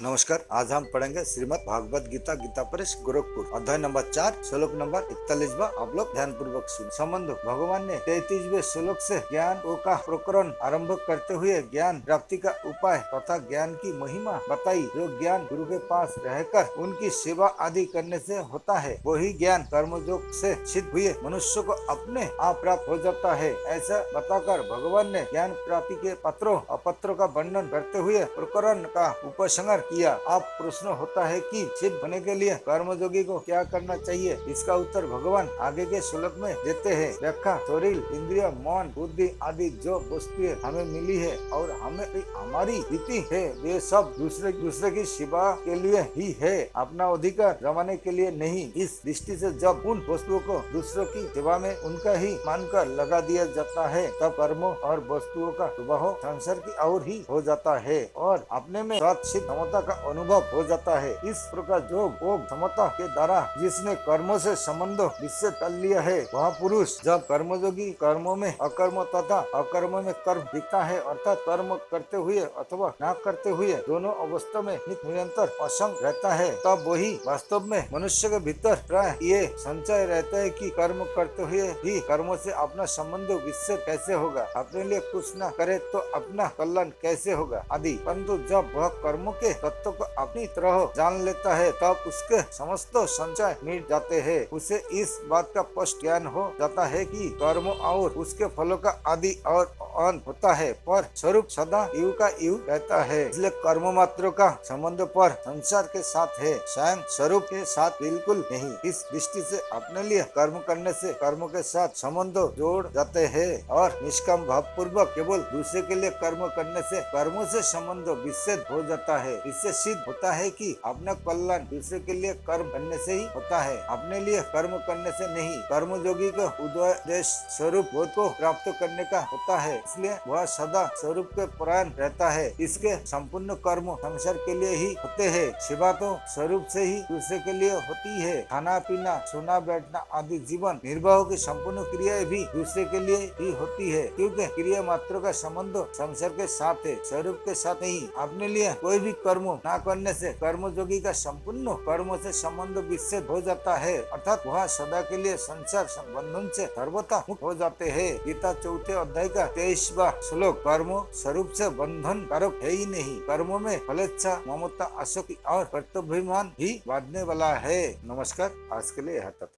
नमस्कार। आज हम पढ़ेंगे श्रीमद् भागवत गीता गीता प्रेस गोरखपुर अध्याय नंबर 4 श्लोक नंबर 41। आप लोग ध्यान पूर्वक सुन। संबंध भगवान ने 33वें श्लोक से ज्ञान का प्रकरण आरंभ करते हुए ज्ञान प्राप्ति का उपाय तथा ज्ञान की महिमा बताई। जो ज्ञान गुरु के पास रहकर उनकी सेवा आदि करने से होता है, वही ज्ञान कर्मयोग से सिद्ध हुए मनुष्य को अपने आप प्राप्त हो जाता है। ऐसा बताकर भगवान ने ज्ञान प्राप्ति के पत्रों अपत्रों का वर्णन करते हुए प्रकरण का उपसंहार किया। अब प्रश्न होता है कि सिद्ध होने के लिए कर्मयोगी को क्या करना चाहिए। इसका उत्तर भगवान आगे के श्लोक में देते हैं। व्याख्या। शरीर, इंद्रिय, मन, बुद्धि आदि जो वस्तुएं हमें मिली है और हमें हमारी रीति है, वे सब दूसरे की सेवा के लिए ही है, अपना अधिकार जमाने के लिए नहीं। इस दृष्टि से जब उन वस्तुओं को दूसरों की सेवा में उनका ही मानकर लगा दिया जाता है, तब कर्मों और वस्तुओं का स्वभाव संसार की ओर ही हो जाता है और अपने में सचित क्षमता का अनुभव हो जाता है। इस प्रकार जो भोग क्षमता के द्वारा जिसने कर्मों से संबंध निश्चित कर लिया है, वह पुरुष जब कर्मयोगी कर्मों में अकर्म तथा अकर्म में कर्म दिखता है, अर्थात कर्म करते हुए अथवा न करते हुए दोनों अवस्था में निरंतर असंग रहता है, तब वही वास्तव में मनुष्य के भीतर प्राय ये संचय रहता है कि कर्म करते हुए ही कर्मों से अपना संबंध विच्छेद कैसे होगा, अपने लिए कुछ न करे तो अपना कल्याण कैसे होगा आदि। परंतु जब वह कर्मों के तत्व को अपनी तरह जान लेता है, तब उसके समस्त संचय मिट जाते हैं। उसे इस बात का स्पष्ट ज्ञान हो जाता है कि कर्म और उसके फलों का आदि और अंत होता है, पर स्वरूप सदा युग का युग रहता है। इसलिए कर्म मात्र का संबंध पर संसार के साथ है, स्वयं स्वरूप के साथ बिल्कुल नहीं। इस दृष्टि से अपने लिए कर्म करने से कर्म के साथ संबंध जोड़ जाते हैं और निष्काम भाव पूर्वक केवल दूसरे के लिए कर्म करने से कर्मों से संबंध विच्छेद हो जाता है। इससे सिद्ध होता है कि अपना कल्याण दूसरे के लिए कर्म करने से ही होता है, अपने लिए कर्म करने से नहीं। कर्मयोगी को उद्देश्य स्वरूप बोध को प्राप्त करने का होता है, इसलिए वह सदा स्वरूप के परायण रहता है। इसके संपूर्ण कर्म संसार के लिए ही होते हैं। सेवा तो स्वरूप से ही दूसरे के लिए होती है। खाना पीना, सोना बैठना आदि जीवन निर्वाह की संपूर्ण क्रियाएं भी दूसरे के लिए ही होती है, क्योंकि क्रिया मात्र का संबंध संसार के साथ है, स्वरूप के साथ नहीं। अपने लिए कोई भी कर्म न करने से कर्मयोगी का संपूर्ण कर्म से संबंध विच्छेद हो जाता है, अर्थात वह सदा के लिए संसार बंधन से सर्वथा मुक्त हो जाते हैं। गीता 4 अध्याय का 23वां श्लोक। कर्म स्वरूप से बंधन कारक है ही नहीं। कर्मों में फलेच्छा, ममता, आसक्ति और कर्तव्यभिमान ही बांधने वाला है। नमस्कार। आज के लिए यह तक।